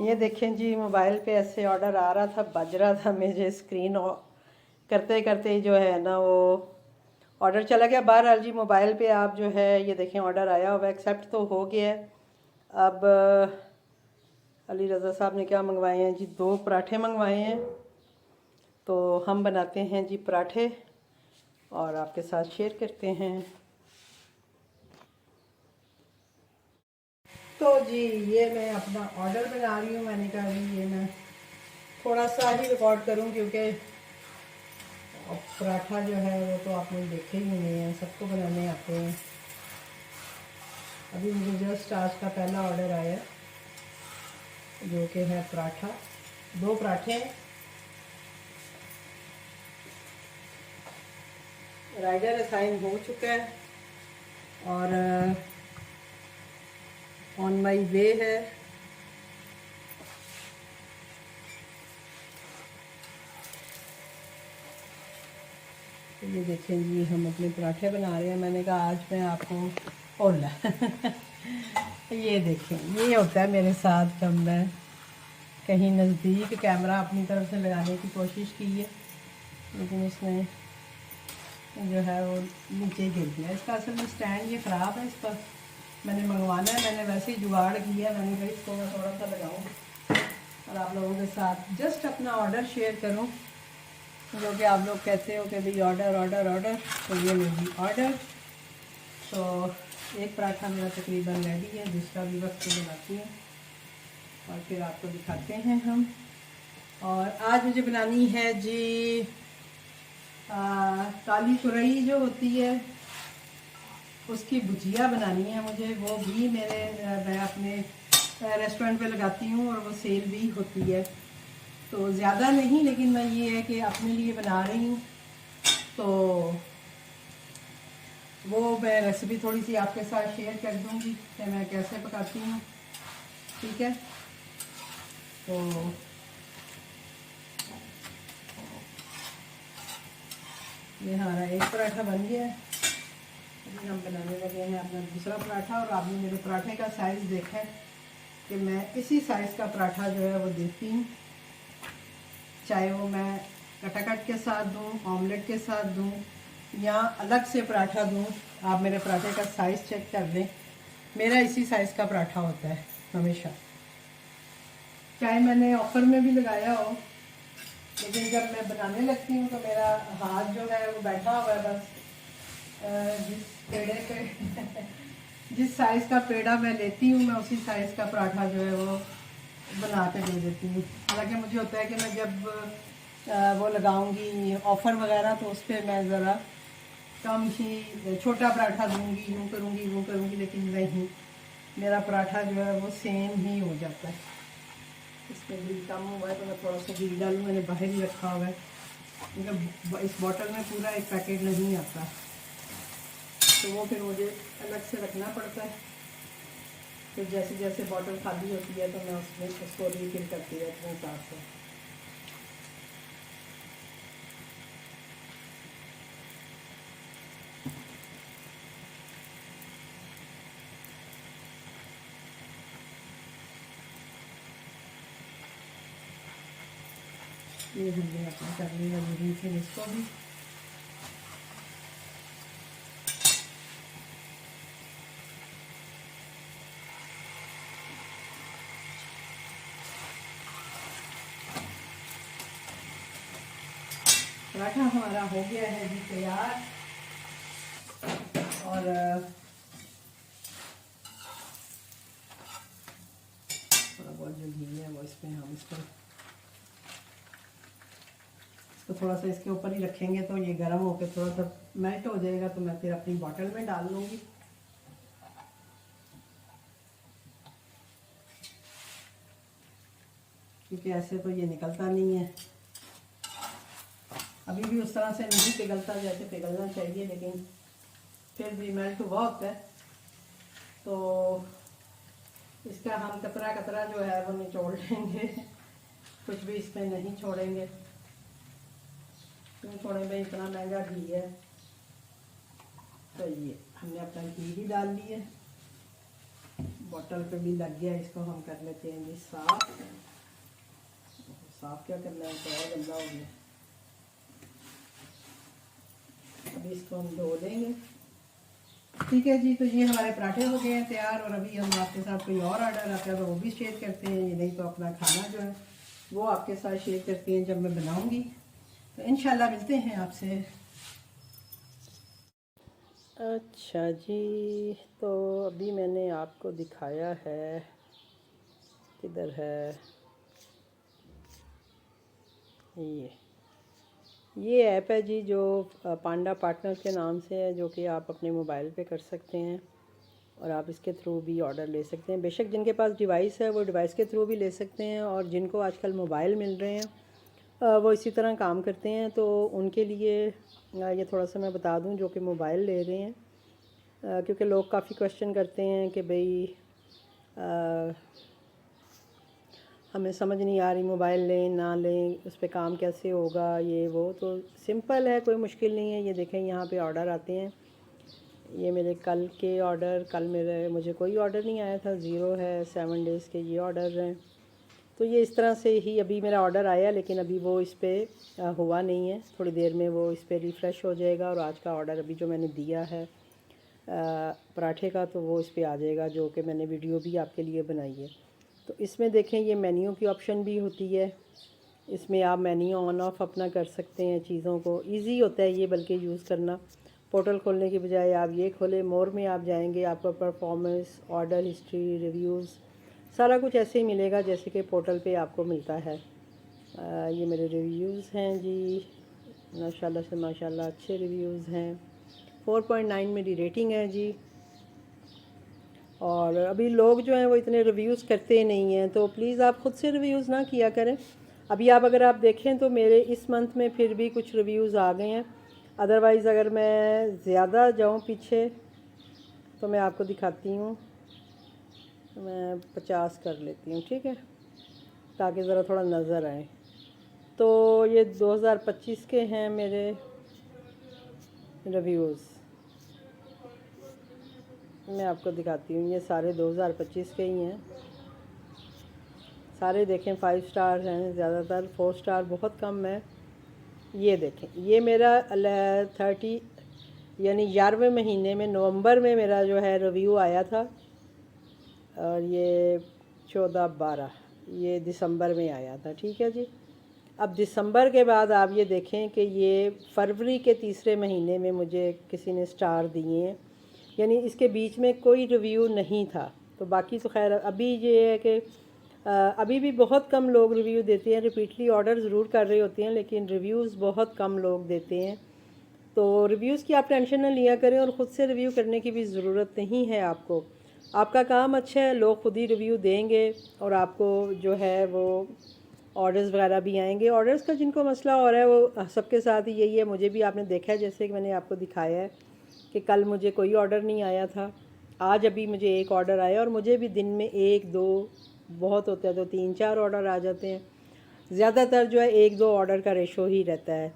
ये देखें जी, मोबाइल पे ऐसे ऑर्डर आ रहा था, बज रहा था, मुझे स्क्रीन करते करते जो है ना वो ऑर्डर चला गया। बहरहाल जी मोबाइल पे आप जो है ये देखें ऑर्डर आया हुआ, एक्सेप्ट तो हो गया है। अब अली रज़ा साहब ने क्या मंगवाए हैं जी, 2 पराठे मंगवाए हैं। तो हम बनाते हैं जी पराठे और आपके साथ शेयर करते हैं। तो जी ये मैं अपना ऑर्डर बना रही हूँ। मैंने कहा जी ये मैं थोड़ा सा ही रिकॉर्ड करूँ, क्योंकि पराठा जो है वो तो आपने देखे ही नहीं है, सबको बनाने आते हैं। अभी मुझे जस्ट आज का पहला ऑर्डर आया जो कि है पराठा, 2 पराठे राइडर असाइन हो चुका है और ऑन माई वे है। तो ये देखें जी हम अपने पराठे बना रहे हैं। मैंने कहा आज मैं आपको ओला ये देखें, ये होता है मेरे साथ जब मैं कहीं नज़दीक कैमरा अपनी तरफ से लगाने की कोशिश की है, लेकिन इसमें जो है वो नीचे गिर गया। इसका असल में स्टैंड ये ख़राब है, इस पर मैंने मंगवाना है। मैंने वैसे ही जुगाड़ किया, मैंने कहा इसको मैं थोड़ा सा लगाऊँ और आप लोगों के साथ जस्ट अपना ऑर्डर शेयर करूँ, जो कि आप लोग कहते हो कि भाई ऑर्डर ऑर्डर ऑर्डर। तो ये मेरी ऑर्डर। तो एक पराठा मेरा तकरीबन रेडी है, दूसरा भी वक्त बनाती हूँ और फिर आपको दिखाते हैं हम। और आज मुझे बनानी है जी काली तुरई जो होती है उसकी भुजिया बनानी है मुझे। वो भी मैं अपने रेस्टोरेंट पे लगाती हूँ और वो सेल भी होती है। तो ज़्यादा नहीं, लेकिन मैं ये है कि अपने लिए बना रही हूँ, तो वो मैं रेसिपी थोड़ी सी आपके साथ शेयर कर दूँगी कि मैं कैसे पकाती हूँ। ठीक है, तो ये हमारा एक पराठा बन गया है। अभी हम बनाने लगे हैं अपना दूसरा पराठा। और आपने मेरे पराठे का साइज़ देखा है कि मैं इसी साइज़ का पराठा जो है वो देती हूँ, चाहे वो मैं कटाकट के साथ दूँ, ऑमलेट के साथ दूँ या अलग से पराठा दूँ। आप मेरे पराठे का साइज़ चेक कर लें, मेरा इसी साइज़ का पराठा होता है हमेशा, चाहे मैंने ऑफ़र में भी लगाया हो। लेकिन जब मैं बनाने लगती हूँ तो मेरा हाथ जो है वो बैठा हुआ है बस जिस पेड़े पे जिस साइज़ का पेड़ा मैं लेती हूँ मैं उसी साइज़ का पराठा जो है वो बना के दे देती हूँ। हालांकि मुझे होता है कि मैं जब वो लगाऊंगी ऑफ़र वगैरह तो उस पर मैं ज़रा कम ही छोटा पराठा दूंगी, यूँ करूँगी, लेकिन नहीं, मेरा पराठा जो है वो सेम ही हो जाता है। इसमें घी कम हुआ है तो मैं थोड़ा सा घी डालूँ, मैंने बाहर ही रखा हुआ है क्योंकि इस बॉटल में पूरा एक पैकेट नहीं आता, तो वो फिर मुझे अलग से रखना पड़ता है। फिर जैसे जैसे बॉटल खाली होती है तो मैं उसमें उसको रिफिल करती रहती हूँ हिसाब से। ये हमने अपना कर लिया रिफिल इसको भी। पराठा हमारा हो गया है जी तैयार। और थोड़ा बहुत जो घी है वो इसमें हम इसको थोड़ा सा इसके ऊपर ही रखेंगे तो ये गर्म होकर थोड़ा सा मेल्ट हो जाएगा, तो मैं फिर अपनी बॉटल में डाल लूँगी। क्योंकि ऐसे तो ये निकलता नहीं है, अभी भी उस तरह से नहीं पिघलता जैसे पिघलना चाहिए, लेकिन फिर भी मेल्ट हुआ होता है। तो इसका हम कतरा कतरा जो है वो निचोड़ लेंगे, कुछ भी इसमें नहीं छोड़ेंगे। क्यों छोड़े भाई, इतना महंगा घी है। तो ये हमने अपना घी भी डाल दिया। बॉटल पे भी लग गया, इसको हम कर लेते हैं जी साफ। साफ क्या करना है, तो और गंदा हो गया। अभी इसको हम धो देंगे। ठीक है जी, तो ये हमारे पराठे हो गए हैं तैयार। और अभी हम आपके साथ कोई और ऑर्डर आता है तो वो भी शेयर करते हैं, ये नहीं तो अपना खाना जो है वो आपके साथ शेयर करते हैं जब मैं बनाऊंगी। तो इंशाल्लाह मिलते हैं आपसे। अच्छा जी, तो अभी मैंने आपको दिखाया है, किधर है ये ऐप है जी, जो पांडा पार्टनर के नाम से है, जो कि आप अपने मोबाइल पे कर सकते हैं और आप इसके थ्रू भी ऑर्डर ले सकते हैं। बेशक जिनके पास डिवाइस है वो डिवाइस के थ्रू भी ले सकते हैं, और जिनको आजकल मोबाइल मिल रहे हैं वो इसी तरह काम करते हैं। तो उनके लिए ये थोड़ा सा मैं बता दूं, जो कि मोबाइल ले रहे हैं, क्योंकि लोग काफ़ी क्वेश्चन करते हैं कि भाई हमें समझ नहीं आ रही, मोबाइल लें ना लें, उस पर काम कैसे होगा, ये वो। तो सिंपल है, कोई मुश्किल नहीं है। ये देखें यहाँ पे ऑर्डर आते हैं, ये मेरे कल के ऑर्डर, कल मुझे कोई ऑर्डर नहीं आया था, ज़ीरो है। 7 डेज़ के ये ऑर्डर हैं। तो ये इस तरह से ही अभी मेरा ऑर्डर आया, लेकिन अभी वो इस पर हुआ नहीं है। थोड़ी देर में वो इस पर रिफ़्रेश हो जाएगा और आज का ऑर्डर अभी जो मैंने दिया है पराठे का, तो वो इस पर आ जाएगा, जो कि मैंने वीडियो भी आपके लिए बनाई है। तो इसमें देखें ये मेन्यू की ऑप्शन भी होती है, इसमें आप मेन्यू ऑन ऑफ अपना कर सकते हैं चीज़ों को। इजी होता है ये बल्कि यूज़ करना। पोर्टल खोलने के बजाय आप ये खोलें, मोर में आप जाएंगे, आपको परफॉर्मेंस, ऑर्डर हिस्ट्री, रिव्यूज़, सारा कुछ ऐसे ही मिलेगा जैसे कि पोर्टल पे आपको मिलता है। ये मेरे रिव्यूज़ हैं जी, माशाल्लाह से माशाल्लाह अच्छे रिव्यूज़ हैं। 4.9 मेरी रेटिंग है जी। और अभी लोग जो हैं वो इतने रिव्यूज़ करते नहीं हैं, तो प्लीज़ आप ख़ुद से रिव्यूज़ ना किया करें। अभी अगर आप देखें तो मेरे इस मंथ में फिर भी कुछ रिव्यूज़ आ गए हैं। अदरवाइज़ अगर मैं ज़्यादा जाऊँ पीछे तो मैं आपको दिखाती हूँ। मैं 50 कर लेती हूँ, ठीक है, ताकि ज़रा थोड़ा नज़र आए। तो ये 2025 के हैं मेरे रिव्यूज़, मैं आपको दिखाती हूँ। ये सारे 2025 के ही हैं, सारे देखें 5 स्टार हैं, ज़्यादातर 4 स्टार बहुत कम है। ये देखें, ये मेरा 30 यानी 11वें महीने में, नवंबर में मेरा जो है रिव्यू आया था, और ये 14-12 ये दिसंबर में आया था, ठीक है जी। अब दिसंबर के बाद आप ये देखें कि ये फरवरी के तीसरे महीने में मुझे किसी ने स्टार दिए हैं, यानी इसके बीच में कोई रिव्यू नहीं था। तो बाकी तो खैर अभी ये है कि अभी भी बहुत कम लोग रिव्यू देते हैं। रिपीटली ऑर्डर ज़रूर कर रहे होते हैं, लेकिन रिव्यूज़ बहुत कम लोग देते हैं। तो रिव्यूज़ की आप टेंशन ना लिया करें, और ख़ुद से रिव्यू करने की भी ज़रूरत नहीं है आपको। आपका काम अच्छा है, लोग खुद ही रिव्यू देंगे और आपको जो है वो ऑर्डर्स वगैरह भी आएंगे। ऑर्डर्स का जिनको मसला हो रहा है वो सबके साथ ही यही है। मुझे भी आपने देखा है, जैसे कि मैंने आपको दिखाया है कि कल मुझे कोई ऑर्डर नहीं आया था, आज अभी मुझे एक ऑर्डर आया, और मुझे भी दिन में 1-2 बहुत होता है तो 3-4 ऑर्डर आ जाते हैं। ज़्यादातर जो है 1-2 ऑर्डर का रेशो ही रहता है।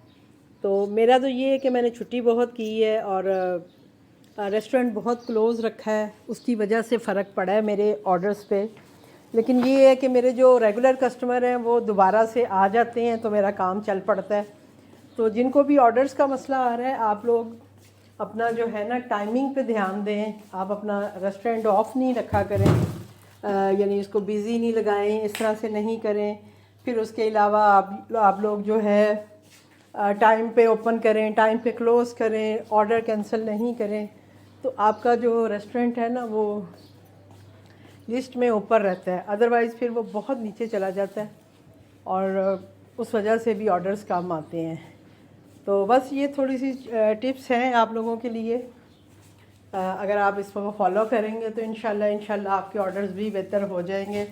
तो मेरा तो ये है कि मैंने छुट्टी बहुत की है और रेस्टोरेंट बहुत क्लोज़ रखा है, उसकी वजह से फ़र्क पड़ा है मेरे ऑर्डर्स पे। लेकिन ये है कि मेरे जो रेगुलर कस्टमर हैं वो दोबारा से आ जाते हैं, तो मेरा काम चल पड़ता है। तो जिनको भी ऑर्डर्स का मसला आ रहा है, आप लोग अपना जो है ना टाइमिंग पे ध्यान दें। आप अपना रेस्टोरेंट ऑफ नहीं रखा करें, यानी इसको बिज़ी नहीं लगाएं, इस तरह से नहीं करें। फिर उसके अलावा आप लोग जो है टाइम पे ओपन करें, टाइम पे क्लोज़ करें, ऑर्डर कैंसिल नहीं करें, तो आपका जो रेस्टोरेंट है ना वो लिस्ट में ऊपर रहता है। अदरवाइज़ फिर वो बहुत नीचे चला जाता है, और उस वजह से भी ऑर्डर्स कम आते हैं। तो बस ये थोड़ी सी टिप्स हैं आप लोगों के लिए। अगर आप इसको फॉलो करेंगे तो इंशाल्लाह आपके ऑर्डर्स भी बेहतर हो जाएंगे।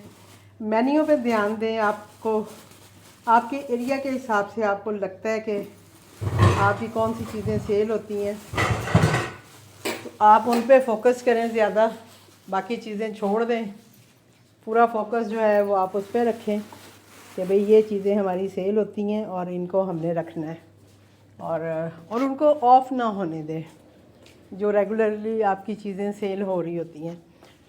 मेन्यू पे ध्यान दें। आपको आपके एरिया के हिसाब से आपको लगता है कि आपकी कौन सी चीज़ें सेल होती हैं, तो आप उन पे फोकस करें ज़्यादा, बाकी चीज़ें छोड़ दें। पूरा फोकस जो है वो आप उस पर रखें कि भाई ये चीज़ें हमारी सेल होती हैं और इनको हमने रखना है, और उनको ऑफ़ ना होने दें जो रेगुलरली आपकी चीज़ें सेल हो रही होती हैं।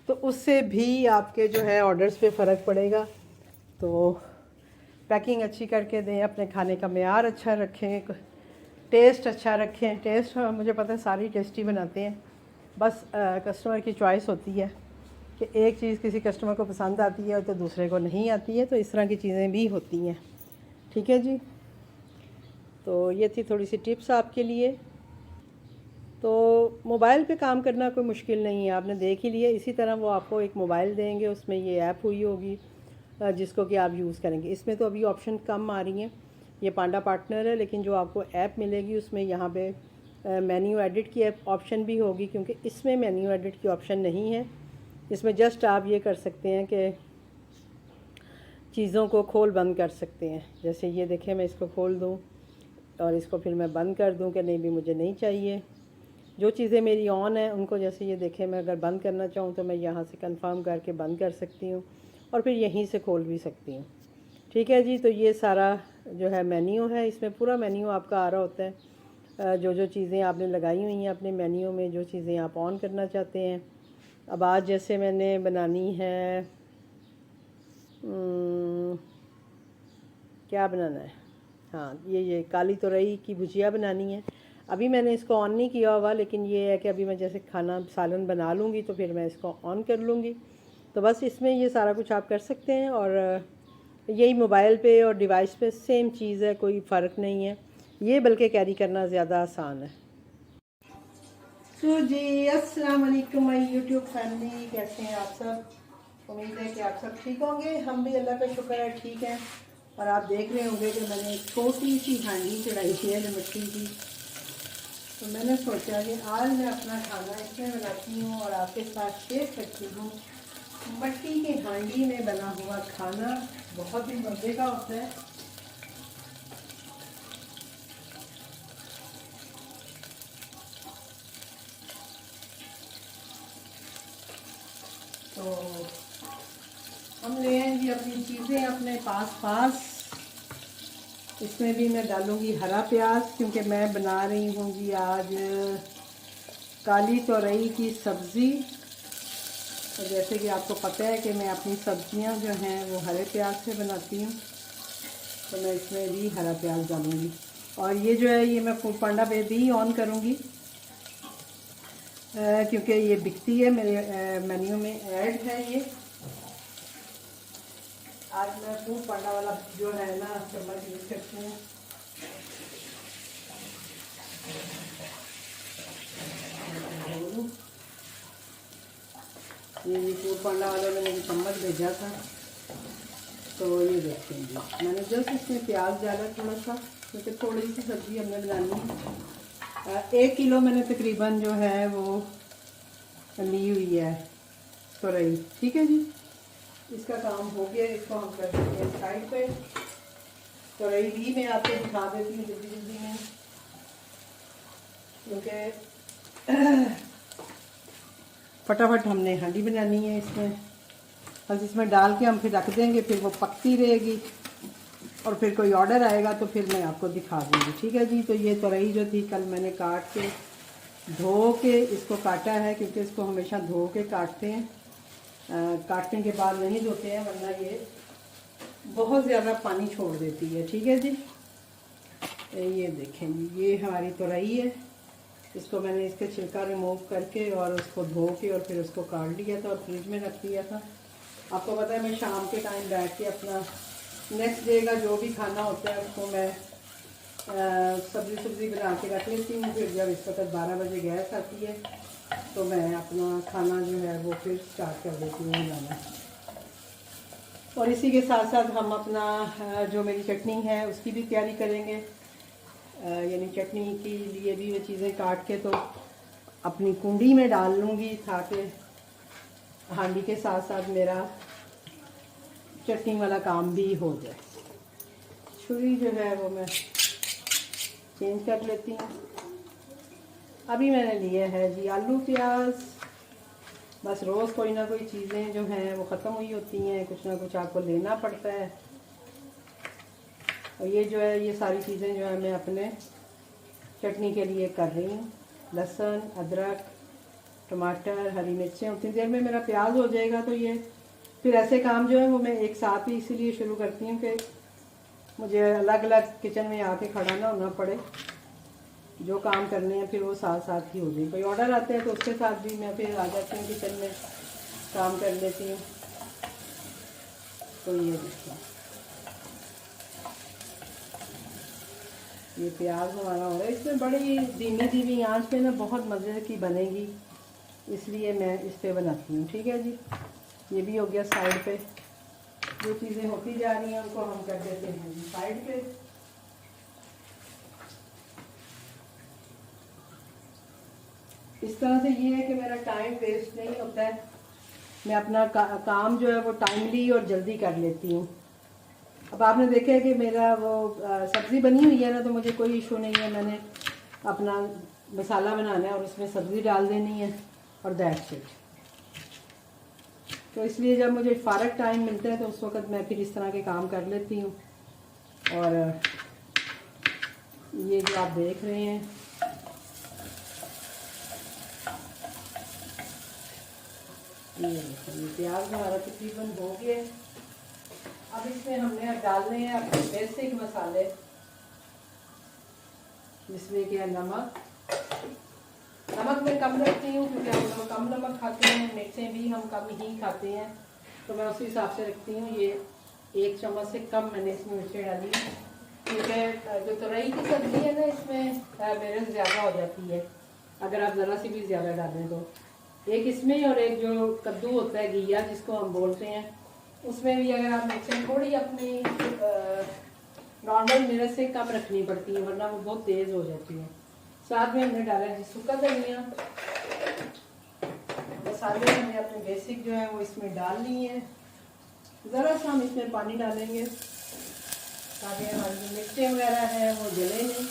तो उससे भी आपके जो है ऑर्डर्स पे फ़र्क पड़ेगा। तो पैकिंग अच्छी करके दें, अपने खाने का मेयार अच्छा रखें, टेस्ट अच्छा रखें। टेस्ट मुझे पता है सारी टेस्टी बनाते हैं, बस कस्टमर की चॉइस होती है कि एक चीज़ किसी कस्टमर को पसंद आती है तो दूसरे को नहीं आती है, तो इस तरह की चीज़ें भी होती हैं। ठीक है जी, तो ये थी थोड़ी सी टिप्स आपके लिए। तो मोबाइल पे काम करना कोई मुश्किल नहीं है, आपने देख ही लिया। इसी तरह वो आपको एक मोबाइल देंगे, उसमें ये ऐप हुई होगी जिसको कि आप यूज़ करेंगे। इसमें तो अभी ऑप्शन कम आ रही हैं, ये पांडा पार्टनर है, लेकिन जो आपको ऐप मिलेगी उसमें यहाँ पे मेन्यू एडिट की ऑप्शन भी होगी, क्योंकि इसमें मेन्यू एडिट की ऑप्शन नहीं है। इसमें जस्ट आप ये कर सकते हैं कि चीज़ों को खोल बंद कर सकते हैं। जैसे ये देखें, मैं इसको खोल दूँ और इसको फिर मैं बंद कर दूँ कि नहीं भी मुझे नहीं चाहिए। जो चीज़ें मेरी ऑन है उनको, जैसे ये देखें, मैं अगर बंद करना चाहूँ तो मैं यहाँ से कंफर्म करके बंद कर सकती हूँ और फिर यहीं से खोल भी सकती हूँ। ठीक है जी, तो ये सारा जो है मेन्यू है, इसमें पूरा मेन्यू आपका आ रहा होता है। जो जो चीज़ें आपने लगाई हुई हैं अपने मेन्यू में, जो चीज़ें आप ऑन करना चाहते हैं। अब आज जैसे मैंने बनानी है, क्या बनाना है, हाँ ये काली तोरई की भुजिया बनानी है। अभी मैंने इसको ऑन नहीं किया हुआ, लेकिन ये है कि अभी मैं जैसे खाना सालन बना लूँगी तो फिर मैं इसको ऑन कर लूँगी। तो बस इसमें ये सारा कुछ आप कर सकते हैं, और यही मोबाइल पे और डिवाइस पे सेम चीज़ है, कोई फ़र्क नहीं है। ये बल्कि कैरी करना ज़्यादा आसान है। तो जी, अस्सलाम वालेकुम माय यूट्यूब फैमिली, कैसे हैं आप सब? उम्मीद है कि आप सब ठीक होंगे। हम भी अल्लाह का शुक्र है ठीक है। और आप देख रहे होंगे कि मैंने एक छोटी सी हांडी चढ़ाई है मिट्टी की। तो मैंने सोचा कि आज मैं अपना खाना इसमें बनाती हूँ और आपके साथ शेयर करती हूँ। मिट्टी की हांडी में बना हुआ खाना बहुत ही मज़े का होता है। तो हम ले आएंगे अपनी चीज़ें अपने पास। इसमें भी मैं डालूँगी हरा प्याज, क्योंकि मैं बना रही हूँ जी आज काली तोरई की सब्ज़ी। तो जैसे कि आपको पता है कि मैं अपनी सब्ज़ियाँ जो हैं वो हरे प्याज से बनाती हूँ, तो मैं इसमें भी हरा प्याज डालूँगी। और ये जो है, ये मैं फूड पांडा पे भी ऑन करूँगी, क्योंकि ये बिकती है मेरे मेन्यू में ऐड है ये। आज मैं फूड पांडा वाला जो है ना चम्मच यूज़ करती हूँ। ये फूड पांडा वालों ने मुझे चम्मच भेजा था, तो ये देखते हैं जी, मैंने जस्ट इसमें प्याज डाला थोड़ा सा, क्योंकि थोड़ी सी सब्ज़ी हमने बनानी है। 1 किलो मैंने तकरीबन जो है वो ली हुई है तोरई। ठीक है जी, इसका काम हो गया, इसको हम कर देते हैं साइड पे। तोरई भी मैं आपको दिखा देती हूँ जल्दी जल्दी में, क्योंकि फटाफट हमने हांडी बनानी है इसमें। बस इसमें डाल के हम फिर रख देंगे, फिर वो पकती रहेगी और फिर कोई ऑर्डर आएगा तो फिर मैं आपको दिखा दूँगी। ठीक है जी, तो ये तोरई जो थी कल मैंने काट के धो के इसको काटा है, क्योंकि इसको हमेशा धो के काटते हैं। काटने के बाद नहीं धोते हैं, वरना ये बहुत ज़्यादा पानी छोड़ देती है। ठीक है जी, ये देखें जी, ये हमारी तोरई है। इसको मैंने इसके छिलका रिमूव करके और उसको धो के और फिर उसको काट लिया था और फ्रिज में रख दिया था। आपको पता है मैं शाम के टाइम बैठ के अपना नेक्स्ट डे का जो भी खाना होता है उसको मैं सब्ज़ी बना के रख लेती हूँ। फिर जब इस वक्त 12 बजे गैस आती है तो मैं अपना खाना जो है वो फिर स्टार्ट कर देती हूँ बनाना। और इसी के साथ साथ हम अपना जो मेरी चटनी है उसकी भी तैयारी करेंगे। यानी चटनी के लिए भी ये चीज़ें काट के तो अपनी कुंडी में डाल लूँगी, ताकि हांडी के साथ साथ मेरा चटनी वाला काम भी हो जाए। छुरी जो है वो मैं चेंज कर लेती हूँ। अभी मैंने लिए है जी आलू प्याज। बस रोज़ कोई ना कोई चीज़ें जो हैं वो ख़त्म हुई होती हैं, कुछ ना कुछ आपको लेना पड़ता है। और ये जो है, ये सारी चीज़ें जो है मैं अपने चटनी के लिए कर रही हूँ। लहसुन, अदरक, टमाटर, हरी मिर्चें, उतनी देर में मेरा प्याज हो जाएगा। तो ये फिर ऐसे काम जो है वो मैं एक साथ ही इसीलिए शुरू करती हूँ कि मुझे अलग अलग किचन में आके खड़ा ना होना पड़े। जो काम करने हैं फिर वो साथ साथ ही हो जाए। कोई ऑर्डर आते हैं तो उसके साथ भी मैं फिर आ जाती हूँ किचन में, काम कर लेती हूँ। तो ये देखिए, ये प्याज हमारा हो रहा है। इसमें बड़ी धीमी धीमी आंच पे ना बहुत मज़े की बनेगी, इसलिए मैं इस पे बनाती हूँ। ठीक है जी, ये भी हो गया साइड पे। जो चीज़ें होती जा रही हैं उनको हम कर देते हैं जी साइड पे। इस तरह से ये है कि मेरा टाइम वेस्ट नहीं होता है। मैं अपना काम जो है वो टाइमली और जल्दी कर लेती हूँ। अब आपने देखा है कि मेरा वो सब्ज़ी बनी हुई है ना, तो मुझे कोई इशू नहीं है। मैंने अपना मसाला बनाना है और उसमें सब्ज़ी डाल देनी है और दैट्स इट। तो इसलिए जब मुझे फ़ारग टाइम मिलता है तो उस वक़्त मैं फिर इस तरह के काम कर लेती हूँ। और ये जो आप देख रहे हैं, ये प्याज हमारा तकरीबन हो गया। अब इसमें हमने डालने हैं अपने बेसिक मसाले, जिसमें क्या नमक। नमक मैं कम रखती हूँ क्योंकि हम लोग कम नमक खाते हैं, मिर्चें भी हम कम ही खाते हैं, तो मैं उसी हिसाब से रखती हूँ। ये 1 चम्मच से कम मैंने इसमें मिर्चें डाली, क्योंकि जो तुरई की सब्ज़ी है ना, इसमें मेहनत ज़्यादा हो जाती है अगर आप ज़रा सी भी ज़्यादा डालें तो। एक इसमें और एक जो कद्दू होता है, घिया जिसको हम बोलते हैं, उसमें भी अगर आप मिर्चें थोड़ी अपनी नॉर्मल मिर्च से कम रखनी पड़ती है, वरना वो बहुत तेज़ हो जाती है। साथ में हमने डाला है सूखा धनिया। मसाले हमने अपने बेसिक जो है वो इसमें डाल लिए हैं। ज़रा सा हम इसमें पानी डालेंगे ताकि हमारी जो मिर्चें वगैरह हैं वो जले नहीं।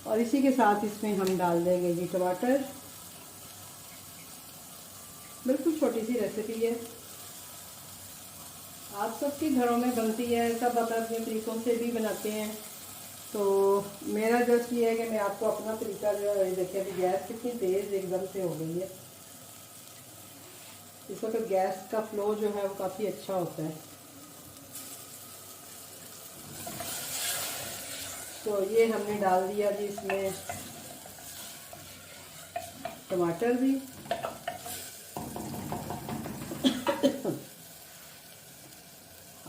और इसी के साथ इसमें हम डाल देंगे जी टमाटर। बिल्कुल छोटी सी रेसिपी है, आप सबके घरों में बनती है, सब अपने अपने तरीक़ों से भी बनाते हैं। तो मेरा जस्ट ये है कि मैं आपको अपना तरीका जो है, देखिए अभी गैस कितनी तेज़ एकदम से हो गई है। इस वक्त गैस का फ्लो जो है वो काफ़ी अच्छा होता है। तो ये हमने डाल दिया जी इसमें टमाटर भी।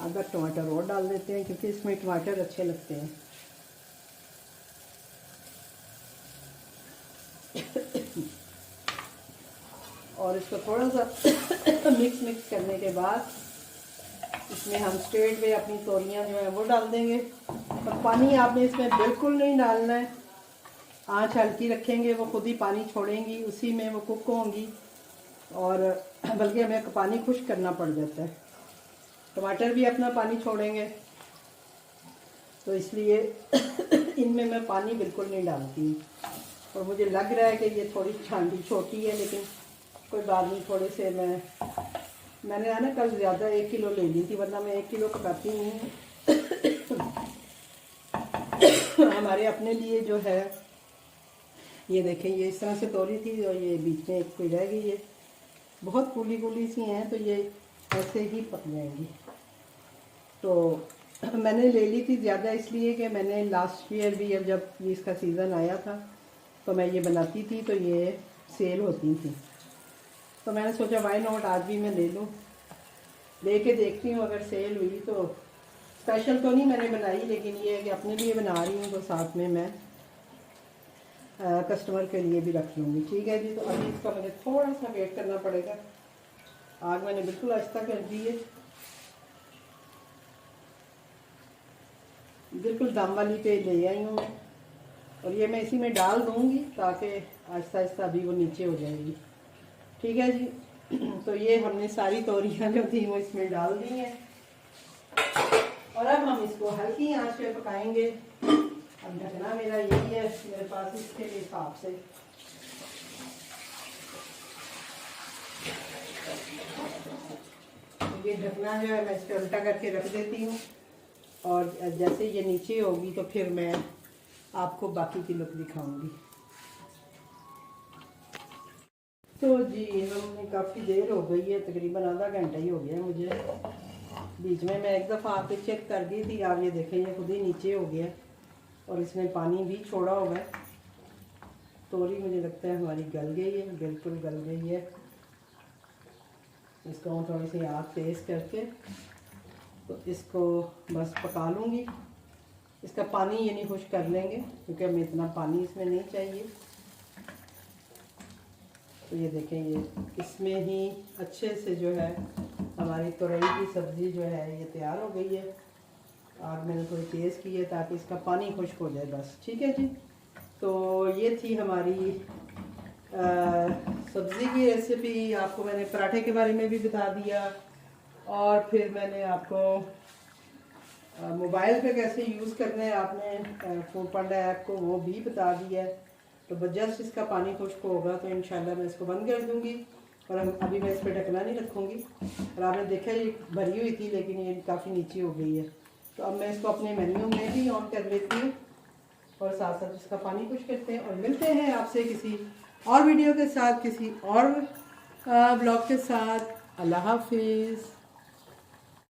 आधा टमाटर और डाल देते हैं क्योंकि इसमें टमाटर अच्छे लगते हैं। और इसको थोड़ा सा मिक्स करने के बाद इसमें हम स्ट्रेट वे अपनी तोरियां जो है वो डाल देंगे। और पानी आपने इसमें बिल्कुल नहीं डालना है, आँच हल्की रखेंगे, वो खुद ही पानी छोड़ेंगी, उसी में वो कुक होंगी। और बल्कि हमें पानी खुश्क करना पड़ जाता है, टमाटर भी अपना पानी छोड़ेंगे, तो इसलिए इनमें मैं पानी बिल्कुल नहीं डालती हूँ। और मुझे लग रहा है कि ये थोड़ी छांडी छोटी है, लेकिन कोई बात नहीं। थोड़े से मैंने ना कल ज़्यादा 1 किलो ले ली थी, वरना मैं 1 किलो पकाती नहीं हूँ। हमारे अपने लिए जो है, ये देखें, ये इस तरह से तोड़ी थी और ये बीच में एक कोई रह गई है। बहुत फूली फूली सी हैं, तो ये ऐसे ही पक जाएंगी। तो मैंने ले ली थी ज़्यादा इसलिए कि मैंने लास्ट ईयर भी जब इसका सीज़न आया था तो मैं ये बनाती थी, तो ये सेल होती थी। तो मैंने सोचा वाई नॉट, आज भी मैं ले लूँ, लेके देखती हूँ अगर सेल हुई तो। स्पेशल तो नहीं मैंने बनाई, लेकिन ये है कि अपने लिए बना रही हूँ तो साथ में मैं कस्टमर के लिए भी रख लूँगी। ठीक है जी। तो अभी इसका मुझे थोड़ा सा वेट करना पड़ेगा। आग मैंने बिल्कुल आहिस्ता कर दी है, बिल्कुल दम वाली पे ले आई हूँ मैं। और ये मैं इसी में डाल दूँगी ताकि आहिस्ता आहिस्ता अभी वो नीचे हो जाएगी। ठीक है जी। तो ये हमने सारी तोरियां जो थी वो इसमें डाल दी हैं और अब हम इसको हल्की आंच पे पकाएंगे। अब ढकना मेरा यही है मेरे पास, इसके हिसाब से। तो ये ढकना जो है मैं इसको उल्टा करके रख देती हूँ, और जैसे ये नीचे होगी तो फिर मैं आपको बाकी की लुक दिखाऊंगी। तो जी हमने काफ़ी देर हो गई है, तकरीबन आधा घंटा ही हो गया मुझे। बीच में मैं एक दफ़ा आके चेक कर दी थी, आप ये देखें ये खुद ही नीचे हो गया और इसने पानी भी छोड़ा हुआ है। तोरी मुझे लगता है हमारी गल गई है, बिल्कुल गल गई है। इसको मैं थोड़ी सी आग तेज़ करके तो इसको बस पका लूँगी। इसका पानी ये नहीं खुश कर लेंगे क्योंकि हमें इतना पानी इसमें नहीं चाहिए। तो ये देखें ये इसमें ही अच्छे से जो है हमारी तुरई की सब्ज़ी जो है ये तैयार हो गई है। आग मैंने थोड़ी तेज़ की है ताकि इसका पानी खुश्क हो जाए बस। ठीक है जी। तो ये थी हमारी सब्ज़ी की रेसिपी। आपको मैंने पराठे के बारे में भी बता दिया और फिर मैंने आपको मोबाइल पे कैसे यूज़ करना है आपने फूड पांडा ऐप को वो भी बता दिया है। तो बस जस्ट इसका पानी खुश्क होगा तो इंशाल्लाह मैं इसको बंद कर दूँगी और अभी मैं इस पर ढकना नहीं रखूँगी। और आपने देखा ये भरी हुई थी लेकिन ये काफ़ी नीचे हो गई है। तो अब मैं इसको अपने मेन्यू में भी ऑन कर लेती हूँ और साथ साथ इसका पानी खुश्क करते हैं और मिलते हैं आपसे किसी और वीडियो के साथ, किसी और ब्लॉग के साथ। अल्लाह हाफिज़।